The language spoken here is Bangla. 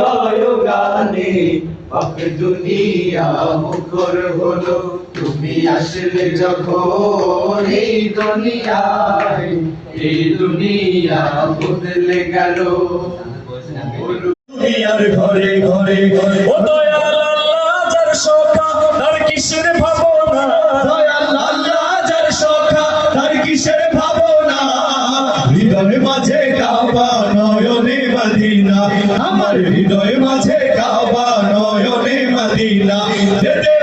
জয় গানে পাক দুনিয়া মুখর হলো তুমি আসলে যখন এই দুনিয়ায় এই দুনিয়া বদলে গেল দুনিয়ার ঘরে ঘরে ঘরে ও দয়াল আল্লাহ যার সখা তার কিসের ভাবনা দয়াল আল্লাহ যার সখা তার কিসের ভাবনা হৃদয় মাঝে কাবা নয়নে মদিনা আমার হৃদয় মাঝে কাবা নয়নে মদিনা যেতে